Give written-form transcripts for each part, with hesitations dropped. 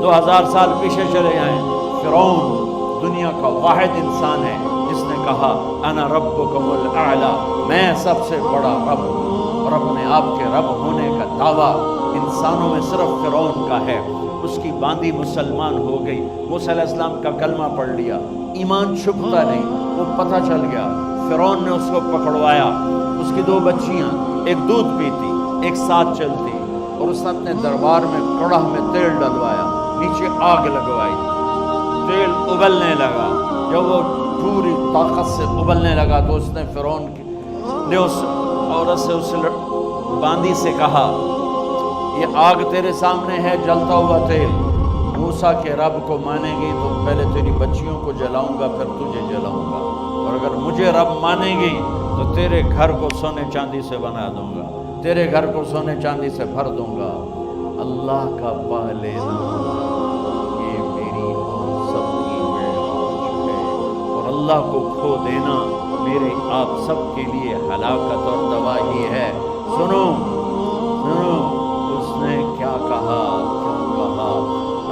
2000 سال پیچھے چلے جائیں، فرعون دنیا کا واحد انسان ہے جس نے کہا انا ربکم الاعلی، میں سب سے بڑا رب ہوں، اور اپنے آپ کے رب ہونے کا دعویٰ انسانوں میں صرف فرعون کا ہے۔ اس کی باندی مسلمان ہو گئی، موسیٰ علیہ السلام کا کلمہ پڑھ لیا، ایمان چھپتا نہیں، وہ پتہ چل گیا۔ فرعون نے اس کو پکڑوایا، اس کی 2 بچیاں، ایک دودھ پیتی ایک ساتھ چلتی، اور اس نے اپنے دربار میں کڑاہ میں تیل ڈلوایا، نیچے آگ لگوائی، تیل ابلنے لگا۔ جب وہ پوری طاقت سے ابلنے لگا تو اس نے فرعون نے اس عورت سے، اس باندی سے کہا یہ آگ تیرے سامنے ہے، جلتا ہوا تیل، موسیٰ کے رب کو مانے گی تو پہلے تیری بچیوں کو جلاؤں گا پھر تجھے جلاؤں گا، اور اگر مجھے رب مانے گی تو تیرے گھر کو سونے چاندی سے بنا دوں گا، تیرے گھر کو سونے چاندی سے بھر دوں گا۔ اللہ کا پا لینا یہ میری اور سب کی معراج ہے، اور اللہ کو کھو دینا میرے آپ سب کے لیے ہلاکت اور تباہی ہے۔ سنو سنو، اس نے کیا کہا، کیوں کہا؟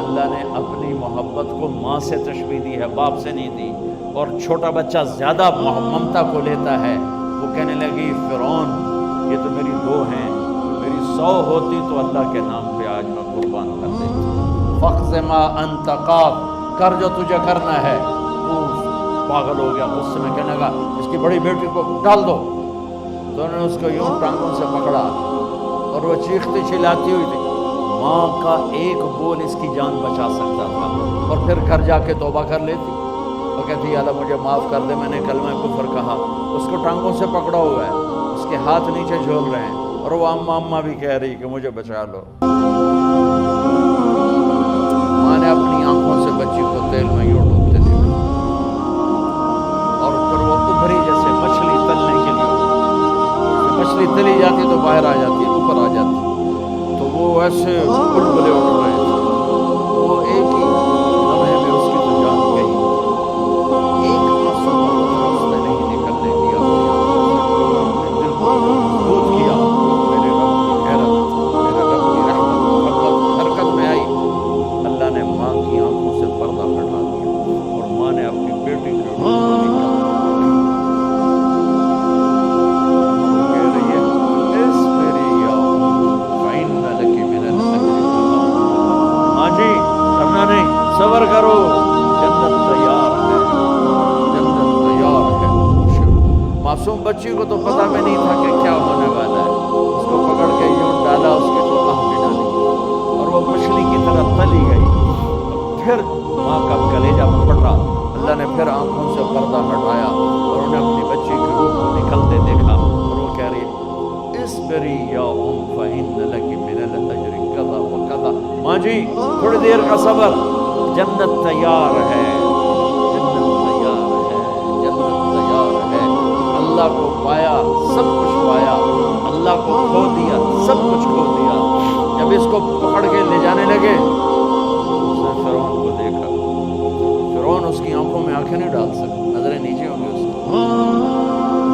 اللہ نے اپنی محبت کو ماں سے تشبیہ دی ہے، باپ سے نہیں دی، اور چھوٹا بچہ زیادہ ممتا کو لیتا ہے۔ وہ کہنے لگی فرعون یہ تو میری 2 ہیں، میری 100 ہوتی تو اللہ کے نام پہ آج میں قربان کر دیتی۔ فَقْضِ مَا أَنْتَ قَاضٍ، کر جو تجھے کرنا ہے۔ تو پاگل ہو گیا، غصے میں کہنے لگا اس کی بڑی بیٹی کو ڈال دو۔ تو انہوں نے اس کو یوں ٹانگوں سے پکڑا، اور وہ چیختی چلاتی ہوئی تھی۔ ماں کا ایک بول اس کی جان بچا سکتا تھا، اور پھر گھر جا کے توبہ کر لیتی، وہ کہتی اللہ مجھے معاف کر دے، میں نے کلمہ کفر کہا۔ اس کو ٹانگوں سے پکڑا ہوا ہے، اس کے ہاتھ نیچے جھول رہے ہیں، اور وہ اماں اماں بھی کہہ رہی کہ مجھے بچا لو۔ ماں نے اپنی آنکھوں سے بچی کو تیل میں یوں ڈوبتے دیکھا، اور پھر وہ ابھری جیسے مچھلی تلنے کے لیے، مچھلی تلی جاتی تو باہر آ جاتی، اوپر آ جاتی، تو وہ ایسے بلبلے اٹھ رہے تھے۔ وہ ایک ہی لمحے میں اس کی تو جان گئی، ایک آنسو کا قطرہ اس نے نہیں نکلنے دیا، اپنے دل کو مضبوط کیا۔ میرے رب کی غیرت، میرے رب کی رحمت محبت حرکت میں آئی۔ اللہ نے ماں کی آنکھوں سے پردہ ہٹا دیا، اور ماں نے اپنی بیٹی کے روح کو نکال صبر کرو، جنت تیار ہے، جنت تیار ہے۔ معصوم بچی کو تو پتہ بھی نہیں تھا کہ کیا ہونے والا ہے، اس کو پکڑ کے یوں ڈالا، اس کی تو آہ بھی ڈالی، اور وہ مچھلی کی طرح تلی گئی۔ پھر ماں کا کلیجہ پھٹا، اللہ نے پھر آنکھوں سے پردہ ہٹایا، اور انہیں اپنی بچی کی روح کو نکلتے دیکھا، اور وہ کہہ رہی اصبری یا فإن لک من الأجر کذا وکذا۔ ماں جی تھوڑی دیر کا صبر، جنت تیار ہے، جنت تیار ہے، جنت تیار ہے۔ اللہ کو پایا سب کچھ پایا، اللہ کو کھو دیا سب کچھ کھو دیا۔ جب اس کو پکڑ کے لے جانے لگے، اس نے فرعون کو دیکھا۔ فرعون اس کی آنکھوں میں آنکھیں نہیں ڈال سکتا، نظریں نیچے ہوں گی اس کی۔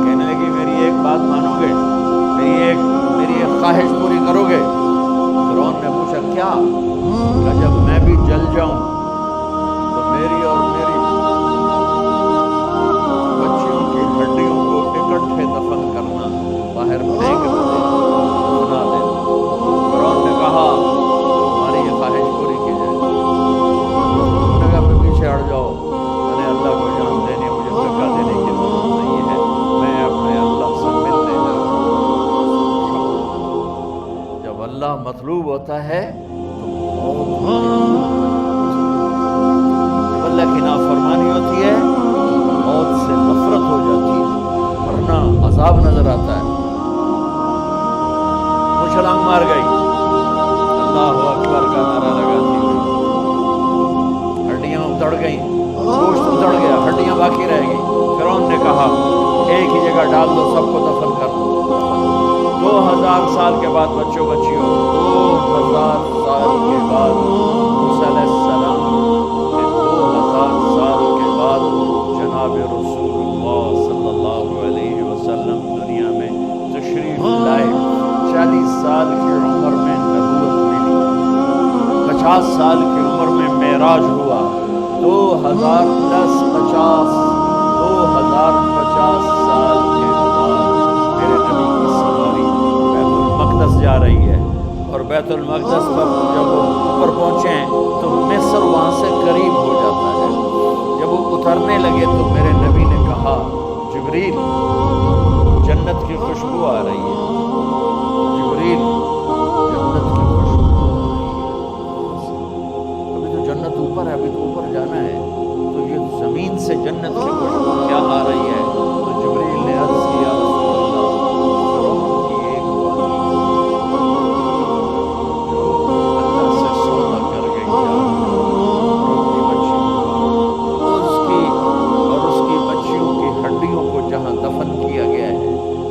کہنے لگی میری ایک بات مانو گے، میری ایک خواہش پوری کرو گے؟ فرعون نے پوچھا کیا؟ کہ جب میں بھی جل جاؤں تو میری اور میری بچیوں کی ہڈیوں کو اکٹھے دفن کرنا، باہر پھینک دفنا دے۔ فرعون نے کہا ہماری یہ خواہش پوری کی جائے۔ انہوں نے کہا پیچھے ہٹ جاؤ، میں نے اللہ کو جان دینی، مجھے دھکا دینے کی ضرورت نہیں ہے، میں اپنے اللہ سے ملنے جا رہا ہوں۔ جب اللہ مطلوب ہوتا ہے تو اللہ کی نافرمانی ہوتی ہے، موت سے نفرت ہو جاتی ہے، ورنہ عذاب نظر آتا ہے۔ وہ چھلانگ مار گئی، اللہ اکبر کا نعرہ لگاتی ہوئی، ہڈیاں اتڑ گئیں، گوشت اتڑ گیا، ہڈیاں باقی رہ گئی۔ فرعون نے کہا ایک ہی جگہ ڈال دو، سب کو دفن کر دو۔ 2000 سال کے بعد بچوں بچیوں، 2000 سال کے بعد موسیٰ علیہ السلام کے 2000 سال کے بعد جناب رسول اللہ صلی اللہ علیہ وسلم دنیا میں تشریف لائے۔ 40 سال کی عمر میں نبوت ملی، 50 سال کی عمر معراج ہوا 2050 سال کے بعد میرے نبی کی سواری بیت المقدس جا رہی ہے، اور بیت المقدس پر جب وہ اوپر پہنچے ہیں تو مصر وہاں سے قریب ہو جاتا ہے۔ جب وہ اترنے لگے تو میرے نبی نے کہا جبریل جنت کی خوشبو آ رہی ہے، جبریل جنت کی خوشبو آ رہی ہے۔ ابھی تو جنت اوپر ہے، ابھی تو اوپر جانا ہے، تو یہ زمین سے جنت کی خوشبو کیا آ رہی ہے؟ تو جبریل نے عرض کیا رسول اللہ فرعون کی ایک بانی جو اللہ سے سودا کر گئی اور اس کی بچیوں کی ہڈیوں کو جہاں دفن کیا گیا ہے،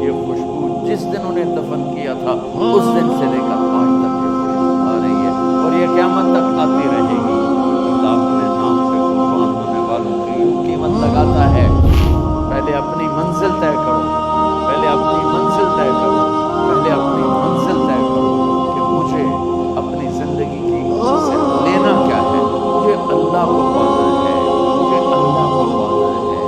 یہ خوشبو جس دن انہیں دفن کیا تھا اس دن سے لے کر آج تک یہ خوشبو آ رہی ہے، اور یہ قیامت تک آتی رہے گی۔ اللہ اپنے نام پہ قربان ہونے والوں کی یوں قیمت لگاتا ہے، پہلے اپنی منزل طے کرو، پہلے اپنی منزل طے کرو، پہلے اپنی منزل طے کرو کہ مجھے اپنی زندگی کی سے لینا کیا ہے، مجھے اللہ کو پانا ہے، مجھے اللہ کو پانا ہے۔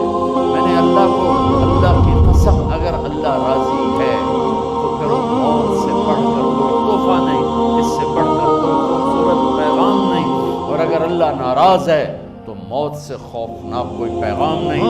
میں نے اللہ کی قسم اگر اللہ راضی ہے تو پھر موت سے بڑھ کر کوئی تحفہ نہیں، اس سے بڑھ کر کوئی خوبصورت پیغام نہیں، اور اگر اللہ ناراض ہے تو موت سے خوفناک کوئی پیغام نہیں۔